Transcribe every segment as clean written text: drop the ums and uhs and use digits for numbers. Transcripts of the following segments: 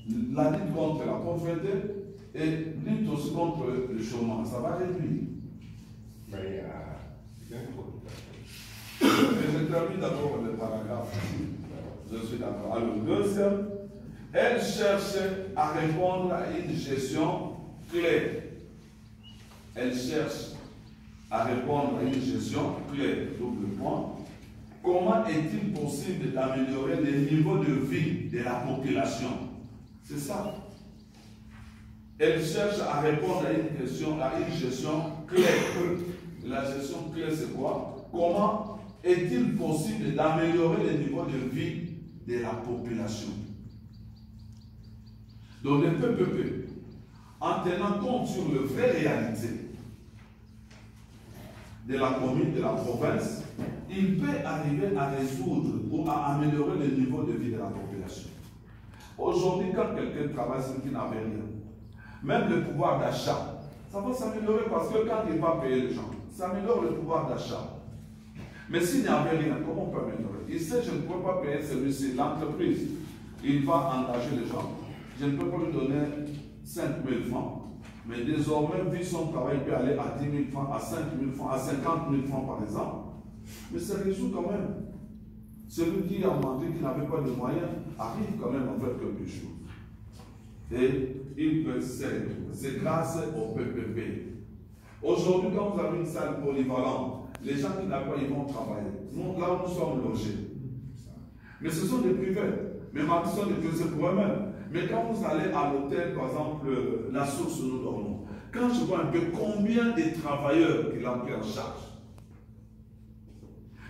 la lutte contre la pauvreté et lutte aussi contre le chômage. Ça va réduire. Mais et je termine d'abord le paragraphe. Je suis d'accord. Alors, deuxième, elle cherche à répondre à une gestion claire. Elle cherche à répondre à une gestion claire. Double point. Comment est-il possible d'améliorer le niveau de vie de la population? C'est ça. Elle cherche à répondre à une question, à une gestion claire. La gestion claire, c'est quoi? Comment est-il possible d'améliorer le niveau de vie de la population? Donc le PPP, en tenant compte sur les vraies réalités de la commune, de la province, il peut arriver à résoudre ou à améliorer le niveau de vie de la population. Aujourd'hui, quand quelqu'un travaille sur qui n'avait rien, même le pouvoir d'achat, ça va s'améliorer parce que quand il va payer les gens, ça améliore le pouvoir d'achat. Mais s'il n'y avait rien, comment on peut améliorer? Il sait, je ne peux pas payer celui-ci, l'entreprise. Il va engager les gens. Je ne peux pas lui donner 5 000 francs. Mais désormais, vu son travail, il peut aller à 10 000 francs, à 5 000 francs, à 50 000 francs par exemple. Mais ça résout quand même. Celui qui a manqué, qui n'avait pas de moyens, arrive quand même à faire quelque chose. Et il peut s'aider. C'est grâce au PPP. Aujourd'hui, quand vous avez une salle polyvalente, les gens qui n'ont pas, ils vont travailler. Nous, là où nous sommes logés. Mais ce sont des privés. Mais maintenant, ce sont des privés pour eux-mêmes. Mais quand vous allez à l'hôtel, par exemple, la source où nous dormons, quand je vois un peu combien de travailleurs qu'il a pris en charge.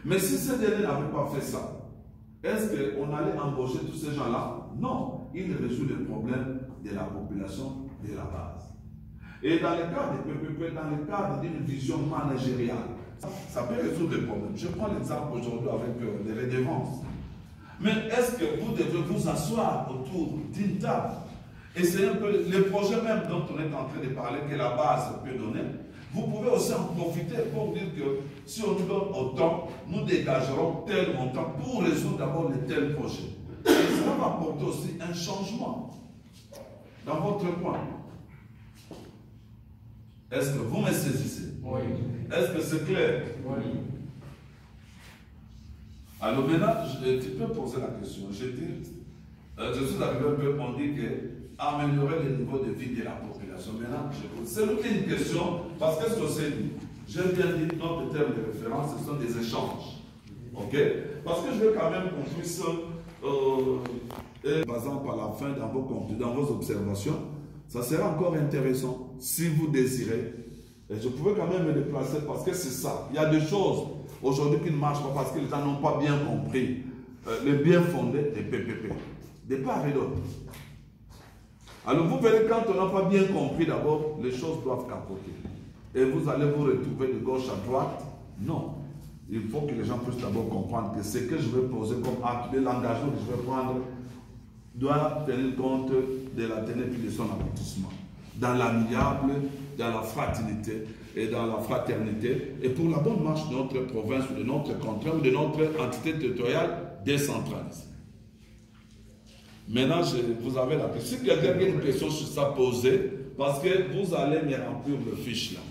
Mais si ces derniers n'avaient pas fait ça, est-ce qu'on allait embaucher tous ces gens-là? Non. Il résout le problème de la population de la base. Et dans le cadre des PPP, dans le cadre d'une vision managériale, ça peut résoudre les problèmes. Je prends l'exemple aujourd'hui avec les redevances. Mais est-ce que vous devez vous asseoir autour d'une table? Et c'est un peu le projet même dont on est en train de parler, que la base peut donner. Vous pouvez aussi en profiter pour dire que si on nous donne autant, nous dégagerons tel montant pour résoudre d'abord les tels projets. Et ça va apporter aussi un changement dans votre coin. Est-ce que vous me saisissez? Oui. Est-ce que c'est clair? Oui. Alors maintenant, tu peux poser la question. Je suis arrivé un peu, on dit que améliorer le niveau de vie de la population. Maintenant, c'est une question, parce que ce que c'est dit, j'ai bien dit, notre terme de référence, ce sont des échanges. Ok? Parce que je veux quand même qu'on puisse, par exemple, à la fin, dans vos observations, ça sera encore intéressant si vous désirez. Et je pouvais quand même me déplacer parce que c'est ça. Il y a des choses aujourd'hui qui ne marchent pas parce que les gens n'ont pas bien compris le bien fondé des PPP. De part et d'autre. Alors vous verrez, quand on n'a pas bien compris d'abord, les choses doivent capoter. Et vous allez vous retrouver de gauche à droite. Non. Il faut que les gens puissent d'abord comprendre que ce que je vais poser comme acte, l'engagement que je vais prendre, doit tenir compte de la tenue et de son aboutissement. Dans l'amiable, dans la fraternité et dans la fraternité, et pour la bonne marche de notre province, ou de notre canton, ou de notre entité territoriale décentralisée. Maintenant, vous avez la question. Si quelqu'un a une question sur ça, posée, parce que vous allez me remplir le fiche là.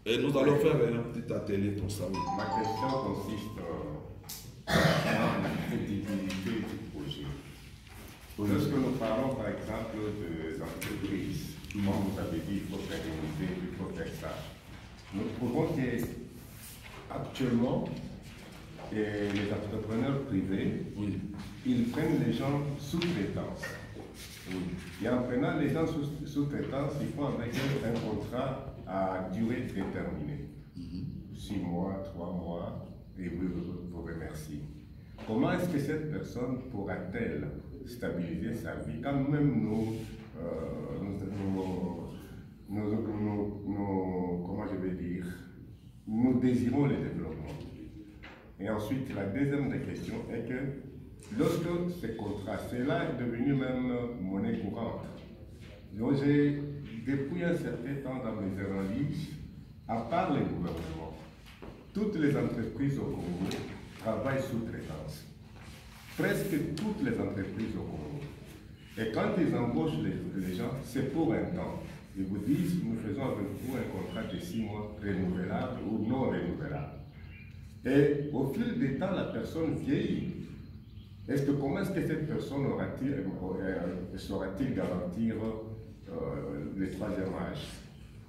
Et nous allons faire un petit atelier pour ça. Oui. Ma question consiste dans la crédibilité du projet. Lorsque nous parlons par exemple d'entreprises, comme vous avez dit, il faut faire réaliser, il faut faire ça. Nous trouvons qu'actuellement, les entrepreneurs privés, oui, ils prennent les gens sous traitance. Oui. Et en prenant les gens sous traitance, ils font avec eux un contrat à durée déterminée. 6 mois, 3 mois, et vous remercie. Comment est-ce que cette personne pourra-t-elle stabiliser sa vie quand nous-mêmes comment je vais dire, nous désirons le développement. Et ensuite, la deuxième des questions est que lorsque ce contrat, cela est devenu même monnaie courante. Donc j'ai, depuis un certain temps dans mes analyses, à part les gouvernements, toutes les entreprises au Congo travaillent sous traitance. Presque toutes les entreprises au Congo. Et quand ils embauchent les gens, c'est pour un temps. Ils vous disent, nous faisons avec vous un contrat de 6 mois renouvelable ou non renouvelable. Et au fil du temps, la personne vieillit. Comment est-ce que cette personne saura-t-il garantir le troisième âge?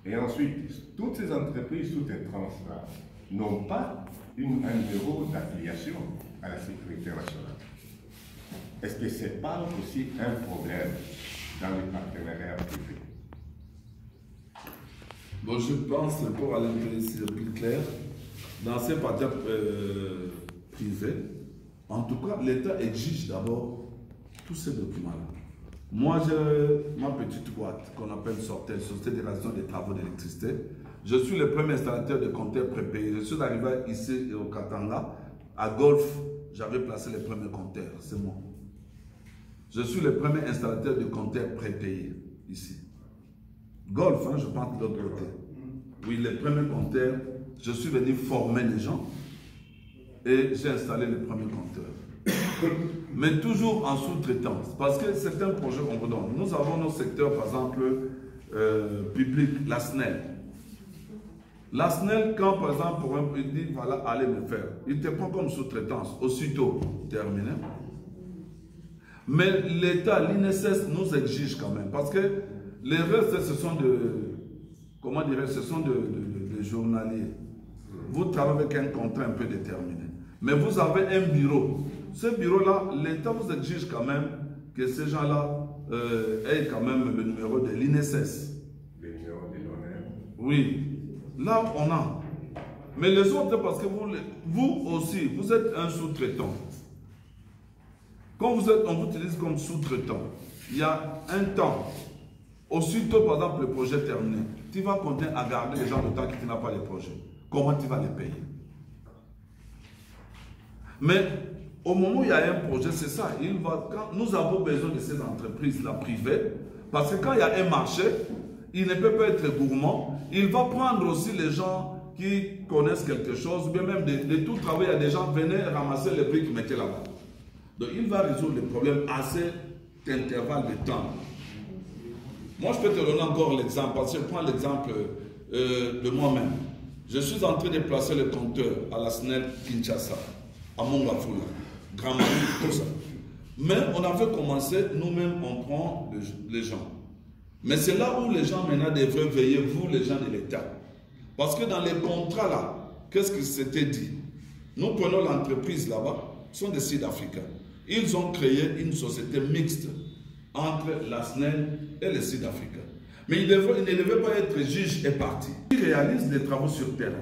Et ensuite, toutes ces entreprises sous-traitantes-là n'ont pas un numéro d'affiliation à la sécurité nationale. Est-ce que ce n'est pas aussi un problème dans les partenariats privés? Bon, je pense, pour aller plus clair, dans ces partenariats privés, en tout cas, l'État exige d'abord tous ces documents-là. Moi, j'ai ma petite boîte qu'on appelle Sortel, Société de Relation des Travaux d'électricité. Je suis le premier installateur de compteurs prépayés. Je suis arrivé ici au Katanga, à Golf, j'avais placé les premiers compteurs, c'est moi. Je suis le premier installateur de compteurs prépayés ici. Golf, hein, je pense de l'autre côté. Oui, les premiers compteurs, je suis venu former les gens et j'ai installé les premiers compteurs. Mais toujours en sous-traitance, parce que certains projets on vous donne. Nous avons nos secteurs, par exemple, public, la SNEL. La SNEL, quand par exemple, il dit, voilà, allez me faire, il te prend comme sous-traitance, aussitôt terminé. Mais l'État, l'INSS nous exige quand même, parce que les restes, ce sont de, comment dirais-je, ce sont de journaliers. Vous travaillez avec un contrat un peu déterminé. Mais vous avez un bureau. Ce bureau-là, l'État vous exige quand même que ces gens-là aient quand même le numéro de l'INSS. Le numéro de l'honneur. Oui. Là, on a. Mais les autres, parce que vous aussi, vous êtes un sous-traitant. Quand vous êtes, on vous utilise comme sous-traitant, il y a un temps. Aussitôt, par exemple, le projet terminé, tu vas compter à garder les gens le temps que tu n'as pas les projets. Comment tu vas les payer? Mais au moment où il y a un projet, c'est ça. Quand nous avons besoin de ces entreprises-là privées, parce que quand il y a un marché, il ne peut pas être gourmand. Il va prendre aussi les gens qui connaissent quelque chose, bien même de tout travail, il y a des gens qui venaient ramasser les briques, mettaient là-bas. Donc il va résoudre les problèmes à cet intervalle de temps. Moi, je peux te donner encore l'exemple, parce que je prends l'exemple de moi-même. Je suis en train de placer le compteur à la SNEL Kinshasa, à Mongafula, Grand Mali, tout ça. Mais on avait commencé, nous-mêmes, on prend les gens. Mais c'est là où les gens maintenant devraient veiller, vous, les gens de l'État. Parce que dans les contrats là, qu'est-ce qui s'était dit? Nous prenons l'entreprise là-bas, ce sont des Sud-Africains. Ils ont créé une société mixte entre la SNEL et les Sud-Africains. Mais ils ne devaient pas être juges et partis. Ils réalisent des travaux sur terrain.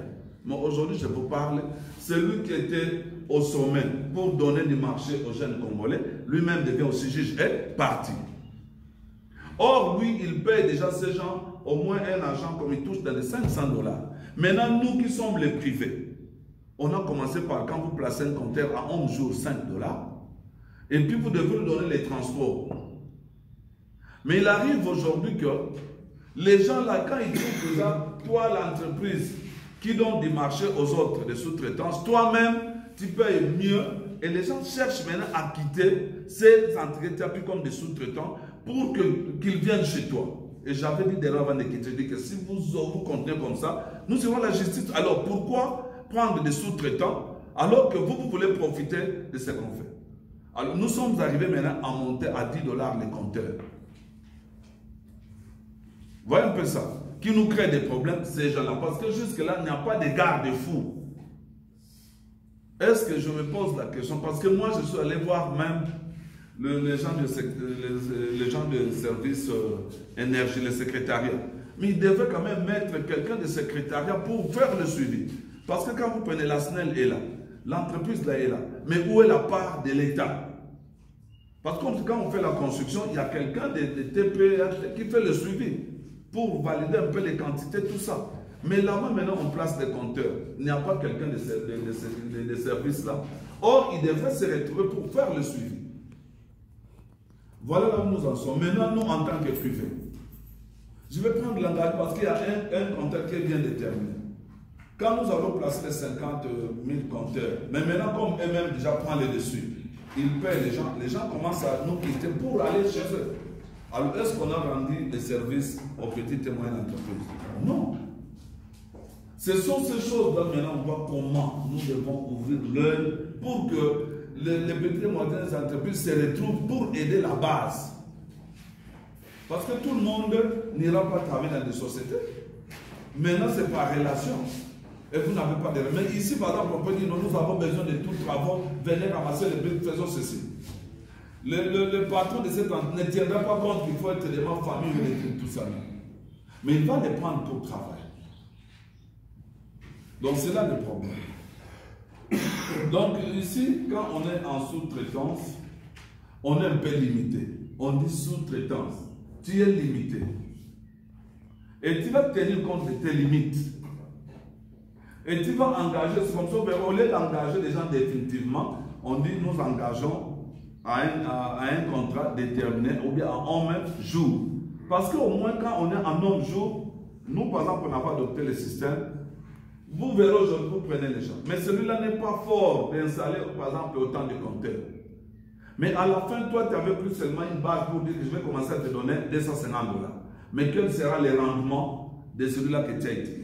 Mais aujourd'hui, je vous parle, celui qui était au sommet pour donner du marché aux jeunes Congolais, lui-même devient aussi juge et parti. Or, lui, il paye déjà ces gens au moins un argent comme il touche dans les 500 $. Maintenant, nous qui sommes les privés, on a commencé par quand vous placez un compteur à 11 jours, 5 $. Et puis, vous devez nous donner les transports. Mais il arrive aujourd'hui que les gens là, quand ils trouvent déjà, toi, l'entreprise qui donne du marché aux autres, des sous-traitances, toi-même, tu payes mieux. Et les gens cherchent maintenant à quitter ces entreprises comme des sous-traitants pour qu'ils viennent chez toi. Et j'avais dit déjà avant de quitter, je dis que si vous continuez comme ça, nous serons la justice. Alors pourquoi prendre des sous-traitants alors que vous voulez profiter de ce qu'on fait? Alors nous sommes arrivés maintenant à monter à 10 $ les compteurs. Voyez un peu ça. Qui nous crée des problèmes, ces gens-là. Parce que jusque-là, il n'y a pas de garde-fous. Est-ce que je me pose la question? Parce que moi, je suis allé voir même les gens de service énergie, le secrétariat. Mais ils devaient quand même mettre quelqu'un de secrétariat pour faire le suivi. Parce que quand vous prenez la SNEL est là, l'entreprise là est là. Mais où est la part de l'État? Parce que quand on fait la construction, il y a quelqu'un de TPH qui fait le suivi pour valider un peu les quantités, tout ça. Mais là-bas, maintenant, on place des compteurs. Il n'y a pas quelqu'un de ces services là. Or, il devrait se retrouver pour faire le suivi. Voilà là où nous en sommes. Maintenant, nous, en tant que privé, je vais prendre l'engagement parce qu'il y a un compteur qui est bien déterminé. Quand nous allons placer les 50 000 compteurs, mais maintenant, comme eux-mêmes déjà prennent les dessus, ils paient les gens commencent à nous quitter pour aller chez eux. Alors, est-ce qu'on a rendu les services aux petites et moyennes entreprises? Non. Ce sont ces choses-là, maintenant, on voit comment nous devons ouvrir l'œil pour que les petites et moyennes entreprises se retrouvent pour aider la base. Parce que tout le monde n'ira pas travailler dans des sociétés. Maintenant, c'est par relation. Et vous n'avez pas de remède. Ici, par exemple, on peut dire, nous avons besoin de tout travaux, venez ramasser les briques, faisons ceci. Le patron de cette entreprise ne tiendra pas compte qu'il faut être élément famille, tout ça. Mais il va les prendre pour travail. Donc c'est là le problème. Donc ici, quand on est en sous-traitance, on est un peu limité. On dit sous-traitance. Tu es limité. Et tu vas tenir compte de tes limites. Et tu vas engager, c'est comme ça, au lieu d'engager les gens définitivement, on dit nous engageons à un contrat déterminé ou bien en même jour. Parce qu'au moins quand on est en même jour, nous par exemple on n'a pas adopté le système, vous verrez aujourd'hui, vous prenez les gens. Mais celui-là n'est pas fort d'installer par exemple autant de compteurs. Mais à la fin, toi tu avais plus seulement une base pour dire que je vais commencer à te donner $250. Mais quel sera le rendement de celui-là que tu as utilisé?